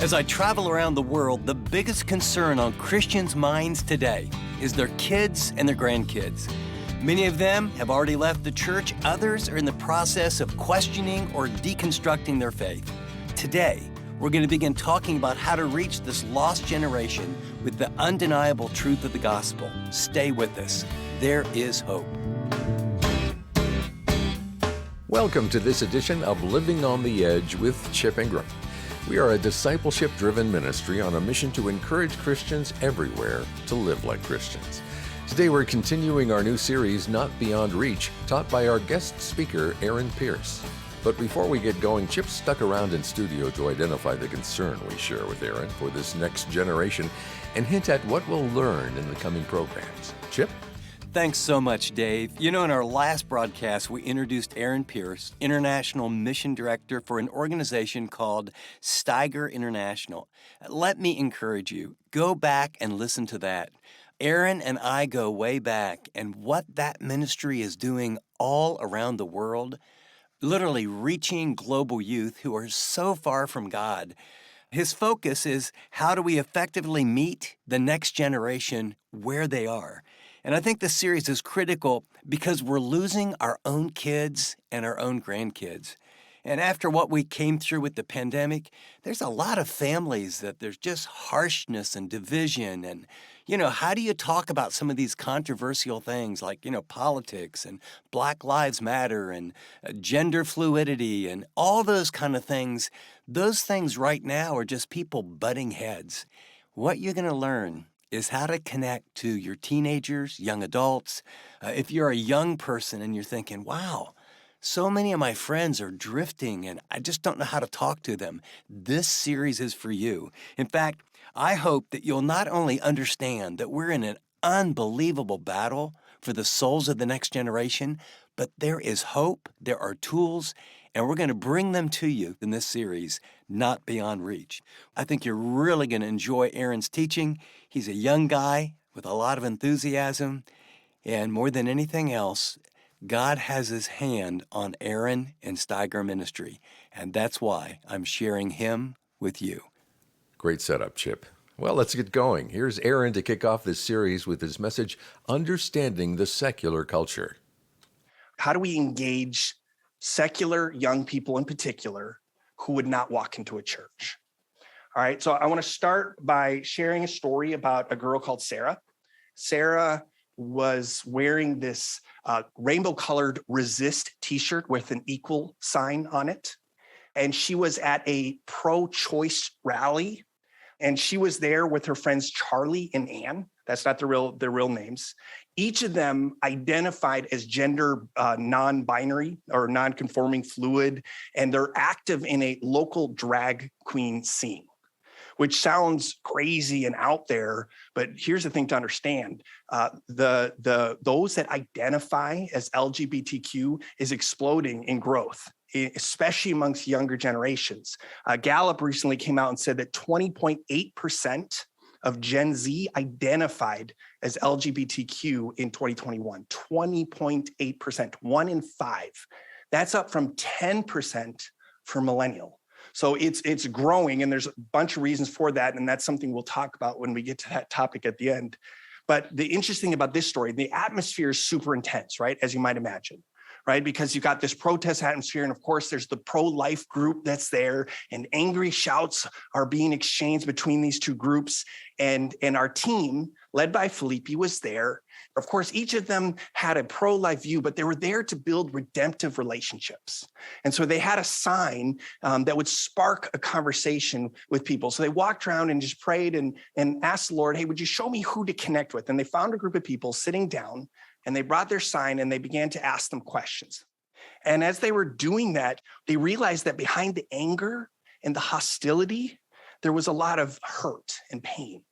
As I travel around the world, the biggest concern on Christians' minds today is their kids and their grandkids. Many of them have already left the church. Others are in the process of questioning or deconstructing their faith. Today, we're going to begin talking about how to reach this lost generation with the undeniable truth of the gospel. Stay with us. There is hope. Welcome to this edition of Living on the Edge with Chip Ingram. We are a discipleship-driven ministry on a mission to encourage Christians everywhere to live like Christians. Today we're continuing our new series, Not Beyond Reach, taught by our guest speaker, Aaron Pierce. But before we get going, Chip stuck around in studio to identify the concern we share with Aaron for this next generation and hint at what we'll learn in the coming programs. Chip? Thanks so much, Dave. You know, in our last broadcast, we introduced Aaron Pierce, International Mission Director for an organization called Steiger International. Let me encourage you, go back and listen to that. Aaron and I go way back, and what that ministry is doing all around the world, literally reaching global youth who are so far from God. His focus is how do we effectively meet the next generation where they are. And I think this series is critical because we're losing our own kids and our own grandkids. And after what we came through with the pandemic, there's a lot of families that there's just harshness and division. And, how do you talk about some of these controversial things like, politics and Black Lives Matter and gender fluidity and all those kind of things? Those things right now are just people butting heads. What you're going to learn is how to connect to your teenagers, young adults. If you're a young person and you're thinking, wow, so many of my friends are drifting and I just don't know how to talk to them, this series is for you. In fact, I hope that you'll not only understand that we're in an unbelievable battle for the souls of the next generation, but there is hope, there are tools, and we're going to bring them to you in this series, Not Beyond Reach. I think you're really going to enjoy Aaron's teaching. He's a young guy with a lot of enthusiasm, and more than anything else, God has his hand on Aaron and Steiger Ministry, and that's why I'm sharing him with you. Great setup, Chip. Well, let's get going. Here's Aaron to kick off this series with his message, Understanding the Secular Culture. How do we engage secular young people in particular who would not walk into a church? All right, so I want to start by sharing a story about a girl called Sarah. Sarah was wearing this rainbow-colored resist t-shirt with an equal sign on it. And she was at a pro-choice rally. And she was there with her friends Charlie and Ann. That's not their real names. Each of them identified as gender non-binary or non-conforming fluid, and they're active in a local drag queen scene, which sounds crazy and out there. But here's the thing to understand: those that identify as LGBTQ is exploding in growth, especially amongst younger generations. Gallup recently came out and said that 20.8% of Gen Z identified as LGBTQ in 2021. 20.8%, 1 in 5. That's up from 10% for millennial. So it's growing, and there's a bunch of reasons for that, and that's something we'll talk about when we get to that topic at the end. But the interesting about this story, the atmosphere is super intense, right? As you might imagine, right? Because you've got this protest atmosphere, and of course there's the pro-life group that's there, and angry shouts are being exchanged between these two groups. And our team, led by Felipe, was there. Of course, each of them had a pro-life view, but they were there to build redemptive relationships. And so they had a sign that would spark a conversation with people. So they walked around and just prayed and asked the Lord, hey, would you show me who to connect with? And they found a group of people sitting down, and they brought their sign and they began to ask them questions. And as they were doing that, they realized that behind the anger and the hostility, there was a lot of hurt and pain.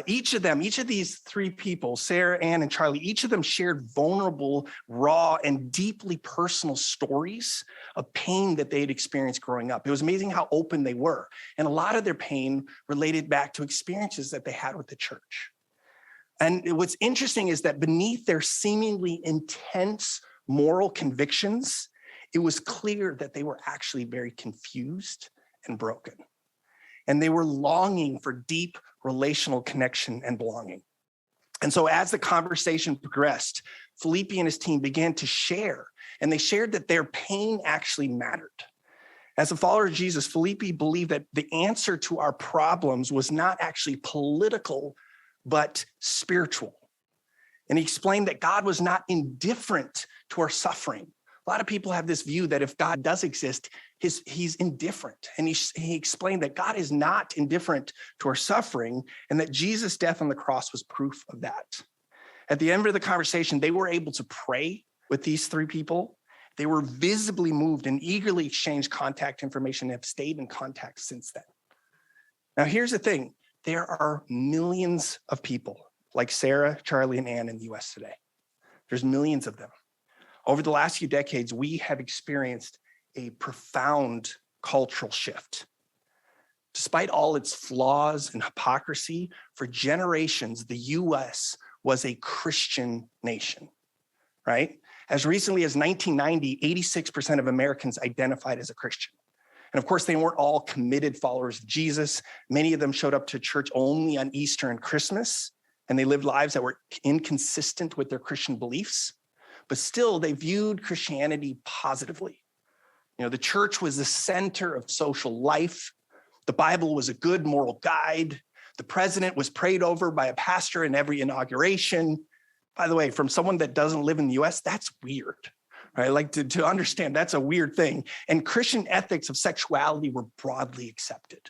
Each of these three people, Sarah, Ann, and Charlie, each of them shared vulnerable, raw, and deeply personal stories of pain that they had experienced growing up. It was amazing how open they were. And a lot of their pain related back to experiences that they had with the church. And what's interesting is that beneath their seemingly intense moral convictions, it was clear that they were actually very confused and broken. and they were longing for deep relational connection and belonging. And so as the conversation progressed, Felipe and his team began to share, and they shared that their pain actually mattered. As a follower of Jesus, Felipe believed that the answer to our problems was not actually political, but spiritual. And he explained that God was not indifferent to our suffering. A lot of people have this view that if God does exist, he's indifferent. And he explained that God is not indifferent to our suffering, and that Jesus' death on the cross was proof of that. At the end of the conversation, they were able to pray with these three people. They were visibly moved and eagerly exchanged contact information and have stayed in contact since then. Now, here's the thing. There are millions of people like Sarah, Charlie, and Ann in the US today. There's millions of them. Over the last few decades, we have experienced a profound cultural shift. Despite all its flaws and hypocrisy, for generations, the US was a Christian nation, right? As recently as 1990, 86% of Americans identified as a Christian. And of course, they weren't all committed followers of Jesus. Many of them showed up to church only on Easter and Christmas, and they lived lives that were inconsistent with their Christian beliefs. But still, they viewed Christianity positively. The church was the center of social life. The Bible was a good moral guide. The president was prayed over by a pastor in every inauguration. By the way, from someone that doesn't live in the US, that's weird, right? Like to understand, that's a weird thing. And Christian ethics of sexuality were broadly accepted.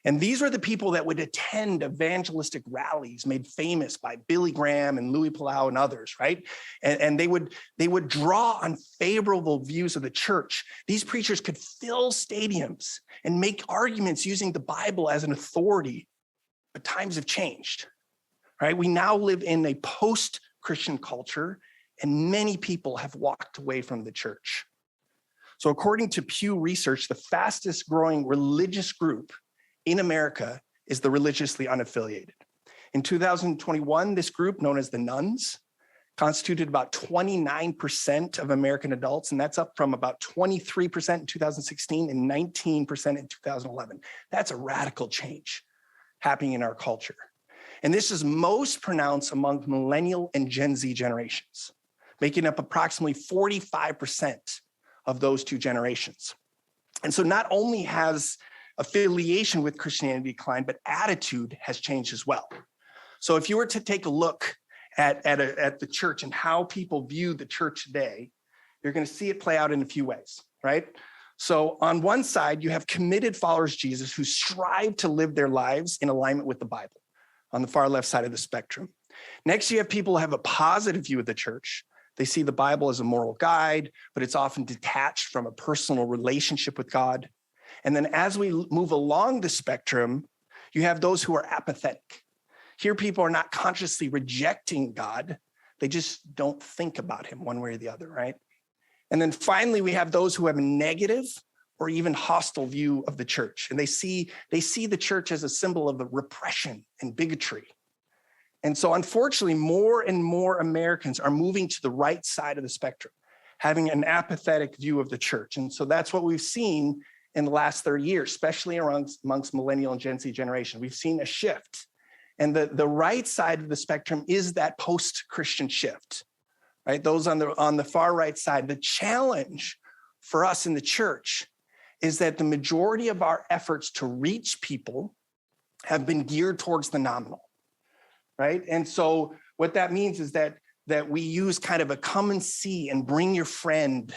And these were the people that would attend evangelistic rallies made famous by Billy Graham and Louis Palau and others, right? And they would draw on favorable views of the church. These preachers could fill stadiums and make arguments using the Bible as an authority. But times have changed. Right? We now live in a post-Christian culture, and many people have walked away from the church. So according to Pew Research, the fastest growing religious group in America is the religiously unaffiliated. In 2021, this group, known as the Nuns, constituted about 29% of American adults, and that's up from about 23% in 2016 and 19% in 2011. That's a radical change happening in our culture. And this is most pronounced among millennial and Gen Z generations, making up approximately 45% of those two generations. And so not only has affiliation with Christianity declined, but attitude has changed as well. So if you were to take a look at the church and how people view the church today, you're going to see it play out in a few ways, right? So on one side, you have committed followers of Jesus who strive to live their lives in alignment with the Bible, on the far left side of the spectrum. Next, you have people who have a positive view of the church. They see the Bible as a moral guide, but it's often detached from a personal relationship with God. And then as we move along the spectrum, you have those who are apathetic. Here, people are not consciously rejecting God. They just don't think about him one way or the other, right? And then finally, we have those who have a negative or even hostile view of the church. And they see the church as a symbol of the repression and bigotry. And so unfortunately, more and more Americans are moving to the right side of the spectrum, having an apathetic view of the church. And so that's what we've seen in the last 30 years, especially amongst millennial and Gen Z generation. We've seen a shift. And the right side of the spectrum is that post-Christian shift, right? Those on the far right side. The challenge for us in the church is that the majority of our efforts to reach people have been geared towards the nominal, right? And so what that means is that we use kind of a come and see and bring your friend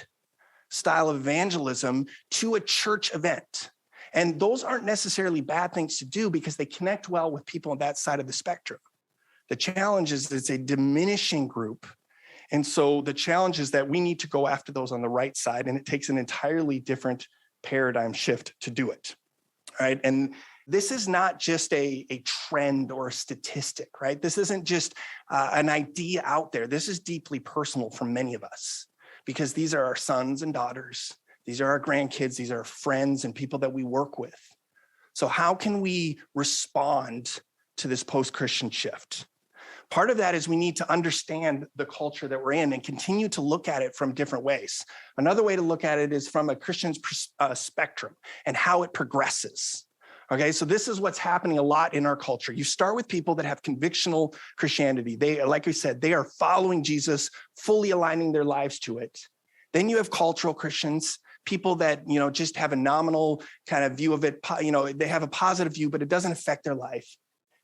style of evangelism to a church event. And those aren't necessarily bad things to do because they connect well with people on that side of the spectrum. The challenge is it's a diminishing group. And so the challenge is that we need to go after those on the right side, and it takes an entirely different paradigm shift to do it, right? And this is not just a trend or a statistic, right? This isn't just an idea out there. This is deeply personal for many of us because these are our sons and daughters. These are our grandkids. These are our friends and people that we work with. So how can we respond to this post-Christian shift? Part of that is we need to understand the culture that we're in and continue to look at it from different ways. Another way to look at it is from a Christian's spectrum and how it progresses. Okay, so this is what's happening a lot in our culture. You start with people that have convictional Christianity. They, like we said, they are following Jesus, fully aligning their lives to it. Then you have cultural Christians, people that, just have a nominal kind of view of it. They have a positive view, but it doesn't affect their life.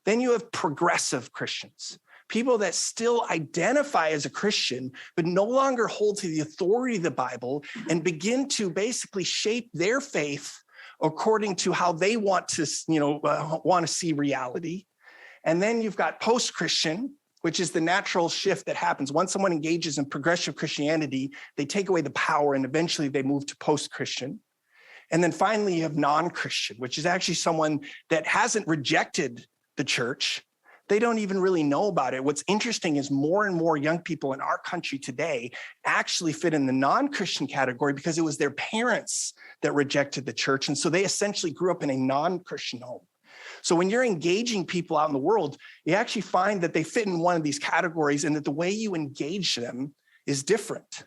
Then you have progressive Christians, people that still identify as a Christian, but no longer hold to the authority of the Bible and begin to basically shape their faith according to how they want to see reality. And then you've got post-Christian, which is the natural shift that happens. Once someone engages in progressive Christianity, they take away the power and eventually they move to post-Christian. And then finally, you have non-Christian, which is actually someone that hasn't rejected the church. They don't even really know about it. What's interesting is more and more young people in our country today actually fit in the non-Christian category because it was their parents that rejected the church. And so they essentially grew up in a non-Christian home. So when you're engaging people out in the world, you actually find that they fit in one of these categories and that the way you engage them is different.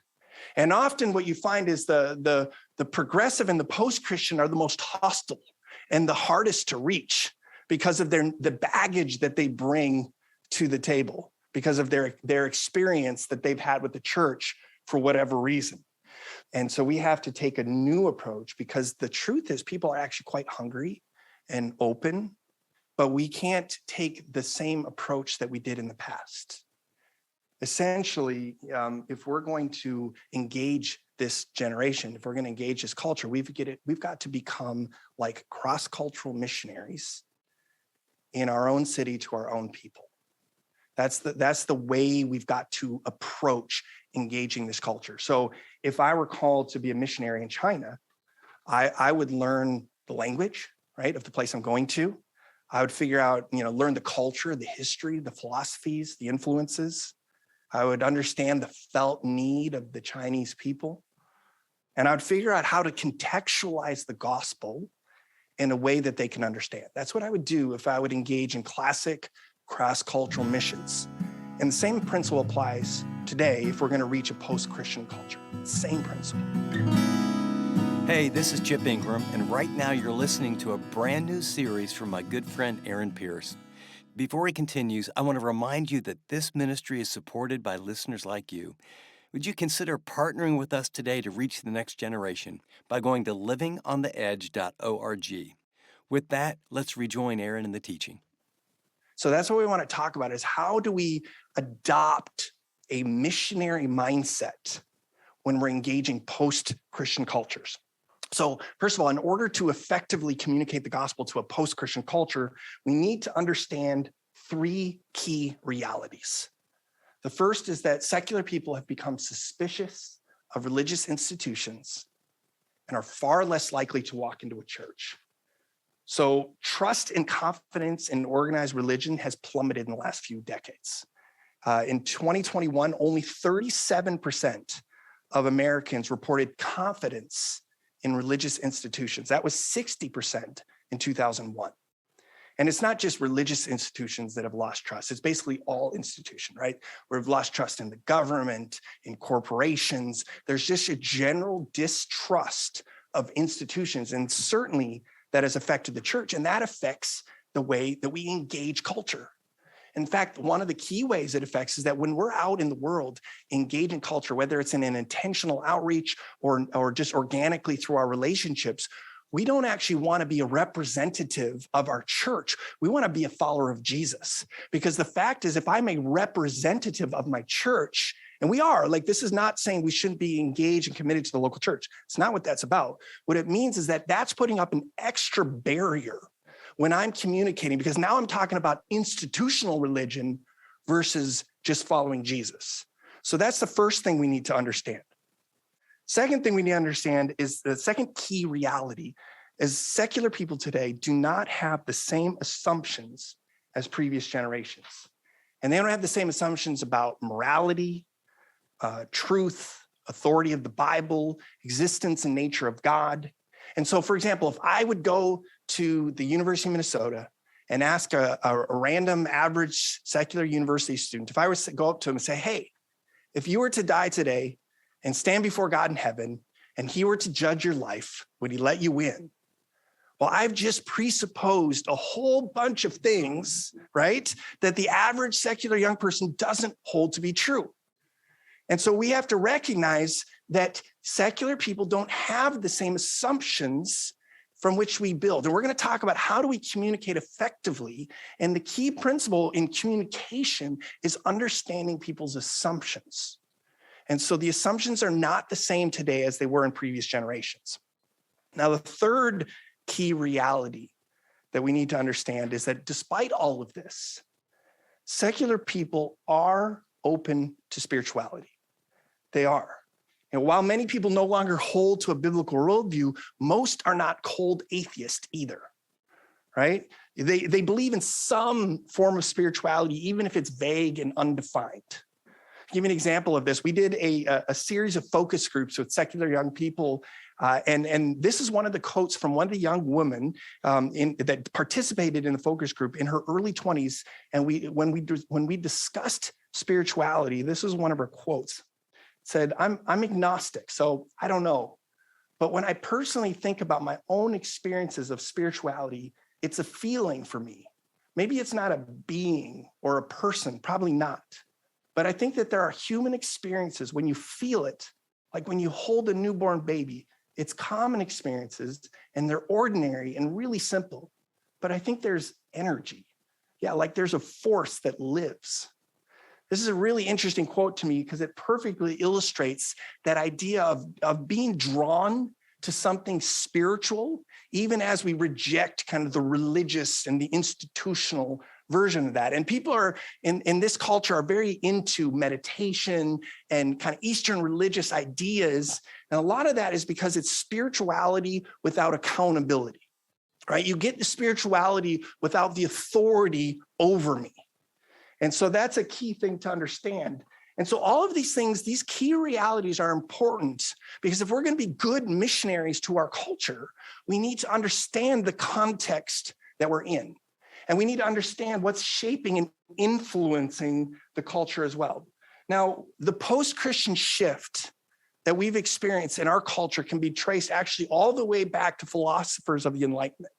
And often what you find is the progressive and the post-Christian are the most hostile and the hardest to reach, because of the baggage that they bring to the table, because of their experience that they've had with the church for whatever reason. And so we have to take a new approach, because the truth is people are actually quite hungry and open, but we can't take the same approach that we did in the past. Essentially, if we're going to engage this generation, if we're going to engage this culture, we've got to become like cross-cultural missionaries in our own city to our own people. That's the way we've got to approach engaging this culture. So if I were called to be a missionary in China, I would learn the language, right, of the place I'm going to. I would figure out, learn the culture, the history, the philosophies, the influences. I would understand the felt need of the Chinese people. And I would figure out how to contextualize the gospel in a way that they can understand. That's what I would do if I would engage in classic cross-cultural missions. And the same principle applies today if we're going to reach a post-Christian culture. Same principle. Hey, this is Chip Ingram, and right now you're listening to a brand new series from my good friend Aaron Pierce. Before he continues, I want to remind you that this ministry is supported by listeners like you. Would you consider partnering with us today to reach the next generation by going to livingontheedge.org? With that, let's rejoin Aaron in the teaching. So that's what we want to talk about, is how do we adopt a missionary mindset when we're engaging post-Christian cultures? So first of all, in order to effectively communicate the gospel to a post-Christian culture, we need to understand three key realities. The first is that secular people have become suspicious of religious institutions and are far less likely to walk into a church. So trust and confidence in organized religion has plummeted in the last few decades. In 2021, only 37% of Americans reported confidence in religious institutions. That was 60% in 2001. And it's not just religious institutions that have lost trust. It's basically all institutions, right? We've lost trust in the government, in corporations. There's just a general distrust of institutions. And certainly that has affected the church. And that affects the way that we engage culture. In fact, one of the key ways it affects is that when we're out in the world engaging culture, whether it's in an intentional outreach or just organically through our relationships, we don't actually want to be a representative of our church. We want to be a follower of Jesus. Because the fact is, if I'm a representative of my church, and we are, like, this is not saying we shouldn't be engaged and committed to the local church. It's not what that's about. What it means is that that's putting up an extra barrier when I'm communicating, because now I'm talking about institutional religion versus just following Jesus. So that's the first thing we need to understand. Second thing we need to understand is the second key reality is secular people today do not have the same assumptions as previous generations. And they don't have the same assumptions about morality, truth, authority of the Bible, existence and nature of God. And so, for example, if I would go to the University of Minnesota and ask a random average secular university student, if I were to go up to him and say, hey, if you were to die today and stand before God in heaven and he were to judge your life, would he let you in? Well, I've just presupposed a whole bunch of things, right, that the average secular young person doesn't hold to be true. And so we have to recognize that secular people don't have the same assumptions from which we build. And we're going to talk about how do we communicate effectively. And the key principle in communication is understanding people's assumptions. And so the assumptions are not the same today as they were in previous generations. Now, the third key reality that we need to understand is that despite all of this, secular people are open to spirituality. They are. And while many people no longer hold to a biblical worldview, most are not cold atheists either, right? They believe in some form of spirituality, even if it's vague and undefined. I'll give you an example of this. We did a series of focus groups with secular young people, and this is one of the quotes from one of the young women that participated in the focus group in her early 20s. And when we discussed spirituality, this is one of her quotes. Said, I'm agnostic, so I don't know. But when I personally think about my own experiences of spirituality, it's a feeling for me. Maybe it's not a being or a person, probably not. But I think that there are human experiences when you feel it, like when you hold a newborn baby. It's common experiences and they're ordinary and really simple. But I think there's energy. Yeah, like there's a force that lives. This is a really interesting quote to me because it perfectly illustrates that idea of being drawn to something spiritual, even as we reject kind of the religious and the institutional version of that. And people are in this culture are very into meditation and kind of Eastern religious ideas. And a lot of that is because it's spirituality without accountability, right? You get the spirituality without the authority over me. And so that's a key thing to understand. And so all of these things, these key realities are important because if we're going to be good missionaries to our culture, we need to understand the context that we're in. And we need to understand what's shaping and influencing the culture as well. Now, the post-Christian shift that we've experienced in our culture can be traced actually all the way back to philosophers of the Enlightenment.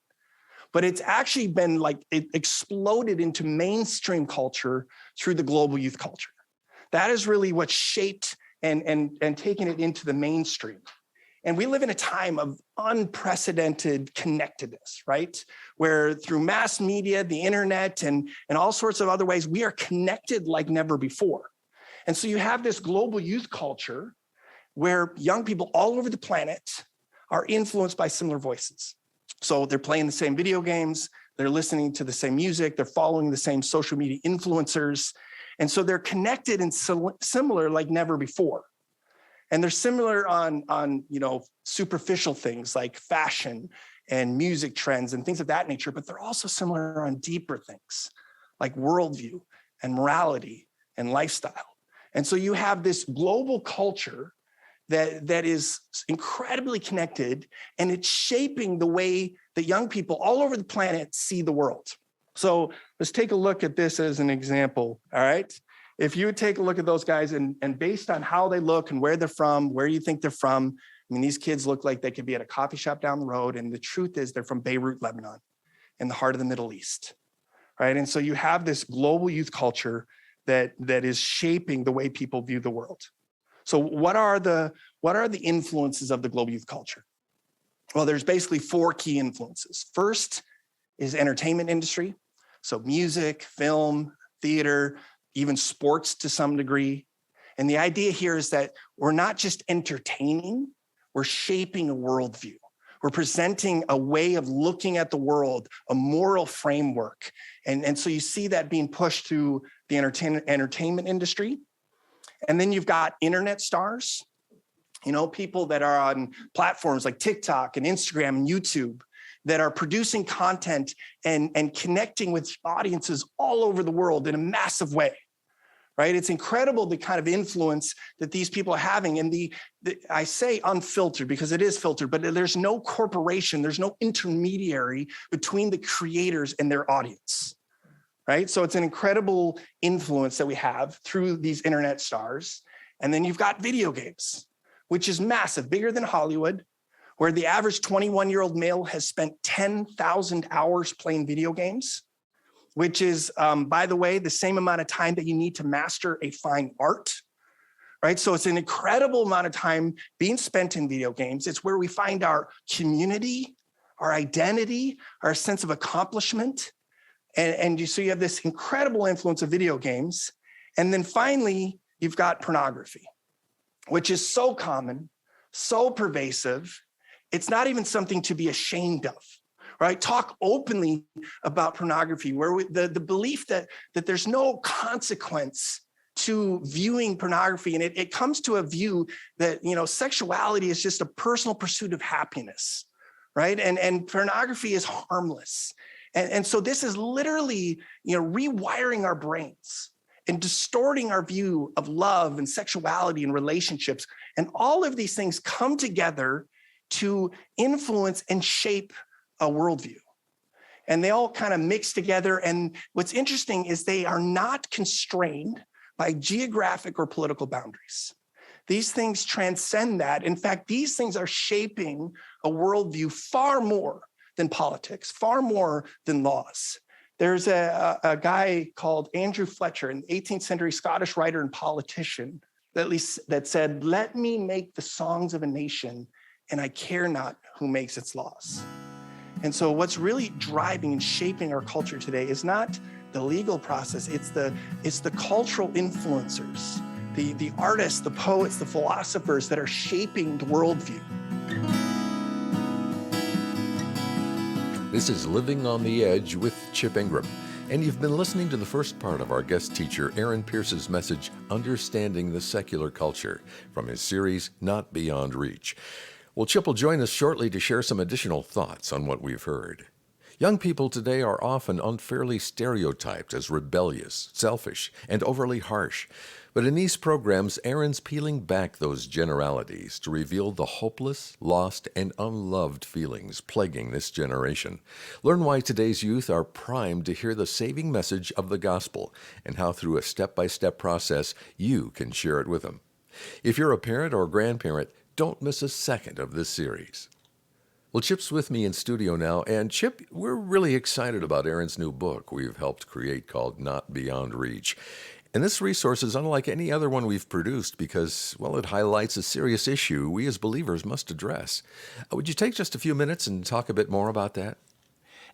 But it's actually been like it exploded into mainstream culture through the global youth culture. That is really what shaped and taken it into the mainstream. And we live in a time of unprecedented connectedness, right? Where through mass media, the internet, and all sorts of other ways, we are connected like never before. And so you have this global youth culture where young people all over the planet are influenced by similar voices. So they're playing the same video games, they're listening to the same music, they're following the same social media influencers. And so they're connected and similar like never before. And they're similar on superficial things like fashion and music trends and things of that nature, but they're also similar on deeper things like worldview and morality and lifestyle. And so you have this global culture that is incredibly connected, and it's shaping the way that young people all over the planet see the world. So let's take a look at this as an example, all right? If you would take a look at those guys and based on how they look and where they're from, where you think they're from, I mean, these kids look like they could be at a coffee shop down the road, and the truth is they're from Beirut, Lebanon, in the heart of the Middle East, right? And so you have this global youth culture that is shaping the way people view the world. So what are the influences of the global youth culture? Well, there's basically four key influences. First is entertainment industry. So music, film, theater, even sports to some degree. And the idea here is that we're not just entertaining, we're shaping a worldview. We're presenting a way of looking at the world, a moral framework. And so you see that being pushed through the entertainment industry. And then you've got internet stars, people that are on platforms like TikTok and Instagram and YouTube that are producing content and connecting with audiences all over the world in a massive way, right? It's incredible the kind of influence that these people are having. And I say unfiltered because it is filtered, but there's no corporation, there's no intermediary between the creators and their audience. Right? So it's an incredible influence that we have through these internet stars. And then you've got video games, which is massive, bigger than Hollywood, where the average 21-year-old male has spent 10,000 hours playing video games, which is, by the way, the same amount of time that you need to master a fine art, right? So it's an incredible amount of time being spent in video games. It's where we find our community, our identity, our sense of accomplishment. So you have this incredible influence of video games. And then finally, you've got pornography, which is so common, so pervasive. It's not even something to be ashamed of, right? Talk openly about pornography, where the belief that there's no consequence to viewing pornography. And it comes to a view that, sexuality is just a personal pursuit of happiness, right? And pornography is harmless. And so this is literally, rewiring our brains and distorting our view of love and sexuality and relationships. And all of these things come together to influence and shape a worldview. And they all kind of mix together. And what's interesting is they are not constrained by geographic or political boundaries. These things transcend that. In fact, these things are shaping a worldview far more than politics, far more than laws. There's a guy called Andrew Fletcher, an 18th century Scottish writer and politician, that said, "Let me make the songs of a nation, and I care not who makes its laws." And so what's really driving and shaping our culture today is not the legal process, it's the cultural influencers, the artists, the poets, the philosophers that are shaping the worldview. This is Living on the Edge with Chip Ingram, and you've been listening to the first part of our guest teacher Aaron Pierce's message, Understanding the Secular Culture, from his series, Not Beyond Reach. Well, Chip will join us shortly to share some additional thoughts on what we've heard. Young people today are often unfairly stereotyped as rebellious, selfish, and overly harsh. But in these programs, Aaron's peeling back those generalities to reveal the hopeless, lost, and unloved feelings plaguing this generation. Learn why today's youth are primed to hear the saving message of the gospel and how through a step-by-step process you can share it with them. If you're a parent or grandparent, don't miss a second of this series. Well, Chip's with me in studio now, and Chip, we're really excited about Aaron's new book we've helped create called Not Beyond Reach. And this resource is unlike any other one we've produced because, well, it highlights a serious issue we as believers must address. Would you take just a few minutes and talk a bit more about that?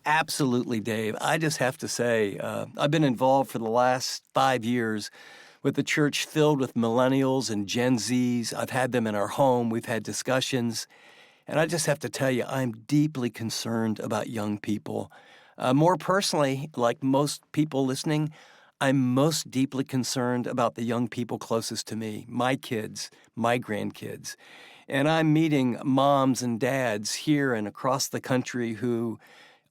Absolutely, Dave. I just have to say, I've been involved for the last 5 years with the church filled with millennials and Gen Zs. I've had them in our home. We've had discussions. And I just have to tell you, I'm deeply concerned about young people. More personally, like most people listening, I'm most deeply concerned about the young people closest to me, my kids, my grandkids. And I'm meeting moms and dads here and across the country who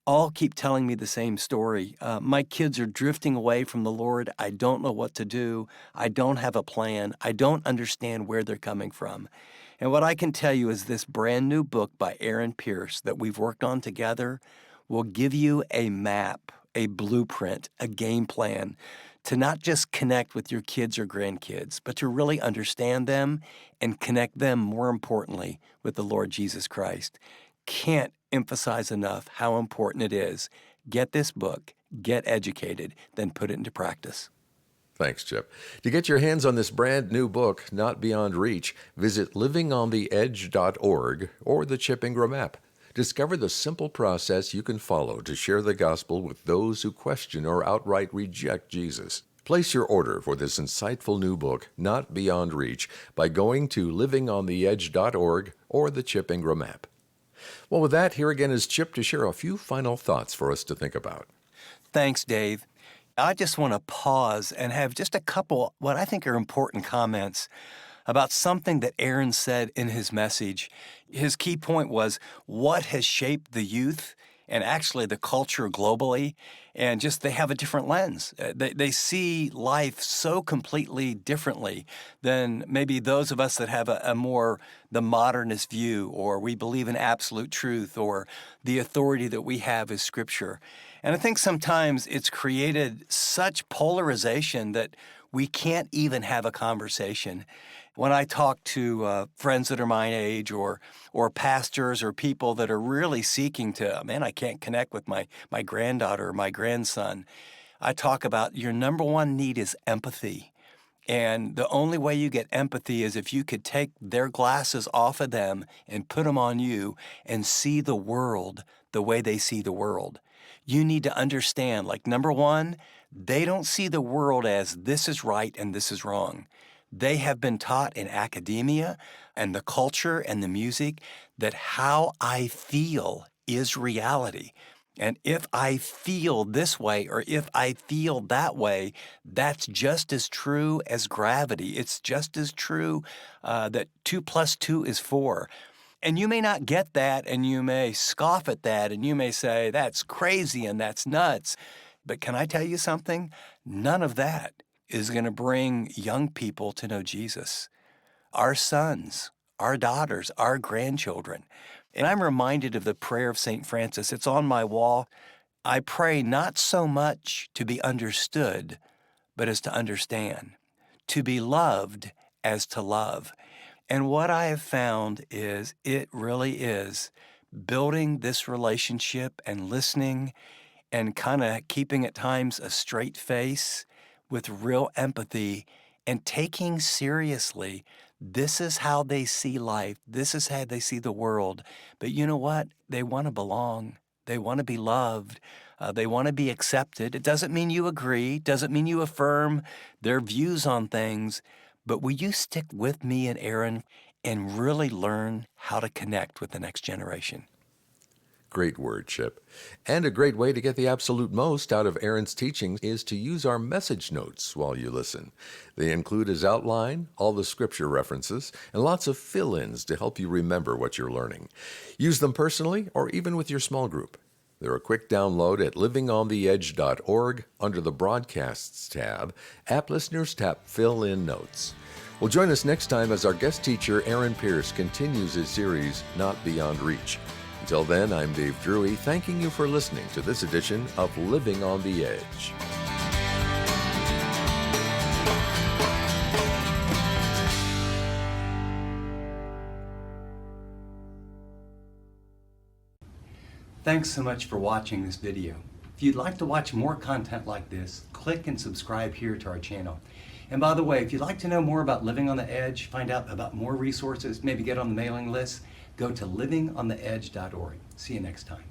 all keep telling me the same story. My kids are drifting away from the Lord. I don't know what to do. I don't have a plan. I don't understand where they're coming from. And what I can tell you is this brand new book by Aaron Pierce that we've worked on together will give you a map, a blueprint, a game plan to not just connect with your kids or grandkids, but to really understand them and connect them, more importantly, with the Lord Jesus Christ. Can't emphasize enough how important it is. Get this book, get educated, then put it into practice. Thanks, Chip. To get your hands on this brand new book, Not Beyond Reach, visit livingontheedge.org or the Chip Ingram app. Discover the simple process you can follow to share the gospel with those who question or outright reject Jesus. Place your order for this insightful new book, Not Beyond Reach, by going to livingontheedge.org or the Chip Ingram app. Well, with that, here again is Chip to share a few final thoughts for us to think about. Thanks, Dave. I just want to pause and have just a couple what I think are important comments about something that Aaron said in his message. His key point was what has shaped the youth and actually the culture globally, and just they have a different lens. They see life so completely differently than maybe those of us that have a more the modernist view, or we believe in absolute truth, or the authority that we have is Scripture. And I think sometimes it's created such polarization that We can't even have a conversation. When I talk to friends that are my age or pastors or people that are really seeking to, man, I can't connect with my granddaughter or my grandson, I talk about your number one need is empathy. And the only way you get empathy is if you could take their glasses off of them and put them on you and see the world the way they see the world. You need to understand, like, number one, they don't see the world as this is right and this is wrong. They have been taught in academia and the culture and the music that how I feel is reality. And if I feel this way or if I feel that way, that's just as true as gravity. It's just as true that 2 plus 2 is 4. And you may not get that, and you may scoff at that, and you may say, that's crazy and that's nuts. But can I tell you something? None of that is going to bring young people to know Jesus. Our sons, our daughters, our grandchildren. And I'm reminded of the prayer of St. Francis. It's on my wall. I pray not so much to be understood, but as to understand, to be loved as to love. And what I have found is it really is building this relationship and listening and kind of keeping at times a straight face with real empathy and taking seriously, this is how they see life. This is how they see the world. But you know what? They want to belong. They want to be loved. They want to be accepted. It doesn't mean you agree. Doesn't mean you affirm their views on things. But will you stick with me and Aaron and really learn how to connect with the next generation? Great word, Chip. And a great way to get the absolute most out of Aaron's teachings is to use our message notes while you listen. They include his outline, all the scripture references, and lots of fill-ins to help you remember what you're learning. Use them personally or even with your small group. They're a quick download at livingontheedge.org under the Broadcasts tab. App listeners tap Fill In Notes. Well, join us next time as our guest teacher, Aaron Pierce, continues his series, Not Beyond Reach. Until then, I'm Dave Drury, thanking you for listening to this edition of Living on the Edge. Thanks so much for watching this video. If you'd like to watch more content like this, click and subscribe here to our channel. And by the way, if you'd like to know more about Living on the Edge, find out about more resources, maybe get on the mailing list, go to livingontheedge.org. See you next time.